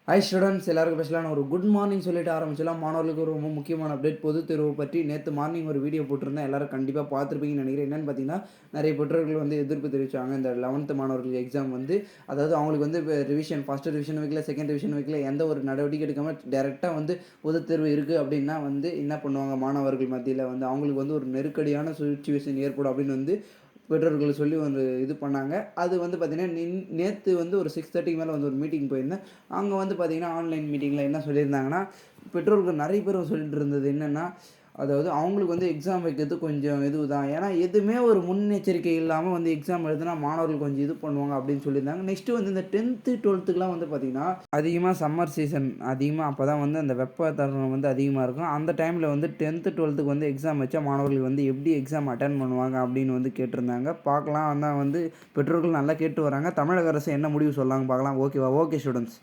Hi students எல்லாருக்கும் ஸ்பெஷலான ஒரு குட் மார்னிங் சொல்லிட்டு ஆரம்பிச்சலாம். மாணவர்களுக்கு ஒரு ரொம்ப முக்கியமான அப்டேட். பொதுத் தேர்வு பற்றி நேற்று மார்னிங் ஒரு வீடியோ போட்டிருந்தேன். எல்லாரும் கண்டிப்பாக பார்த்துருப்பீங்கன்னு நினைக்கிறேன். என்னென்னு பார்த்தீங்கன்னா, நிறைய பெற்றோர்கள் வந்து எதிர்ப்பு தெரிவித்தாங்க. இந்த 11th மாணவர்களுக்கு எக்ஸாம் வந்து அதாவது அவங்களுக்கு வந்து இப்போ ரிவிஷன் ஃபஸ்ட்டு ரிவிஷன் வைக்கல, செகண்ட் ரிவிஷன் வைக்கல, எந்த ஒரு நடவடிக்கை எடுக்காமல் டேரெக்டாக வந்து பொதுத் தேர்வு இருக்குது அப்படின்னா வந்து என்ன பண்ணுவாங்க, மாணவர்கள் மத்தியில் வந்து அவங்களுக்கு வந்து ஒரு நெருக்கடியான சுச்சுவேஷன் ஏற்படும் அப்படின்னு வந்து பெற்றோர்கள் சொல்லி ஒரு இது பண்ணாங்க. அது வந்து பார்த்தீங்கன்னா, நேத்து வந்து ஒரு 6:30க்கு மேலே வந்து ஒரு மீட்டிங் போயிருந்தேன். அங்க வந்து பார்த்தீங்கன்னா, ஆன்லைன் மீட்டிங்கில என்ன சொல்லியிருந்தாங்கன்னா, பெற்றோர்கள் நெறைய பேர் சொல்லிட்டு இருந்தது என்னன்னா, அதாவது அவங்களுக்கு வந்து எக்ஸாம் வைக்கிறது கொஞ்சம் இதுதான். ஏன்னா, எதுவுமே ஒரு முன்னெச்சரிக்கை இல்லாம வந்து எக்ஸாம் எழுதுனா மாணவர்கள் கொஞ்சம் இது பண்ணுவாங்க அப்படின்னு சொல்லியிருந்தாங்க. நெக்ஸ்ட்டு வந்து இந்த 10th, 12த்துக்குலாம் வந்து பார்த்தீங்கன்னா, அதிகமா சம்மர் சீசன் அதிகமா அப்பதான் வந்து அந்த வெப்ப தருணம் வந்து அதிகமா இருக்கும். அந்த டைம்ல வந்து 10th, 12த்துக்கு வந்து எக்ஸாம் வச்சா மாணவர்கள் வந்து எப்படி எக்ஸாம் அட்டெண்ட் பண்ணுவாங்க அப்படின்னு வந்து கேட்டிருந்தாங்க. பார்க்கலாம். ஆனா வந்து பெற்றோர்கள் நல்லா கேட்டு வராங்க. தமிழக அரசு என்ன முடிவு சொல்றாங்க பார்க்கலாம். ஓகேவா? Okay students.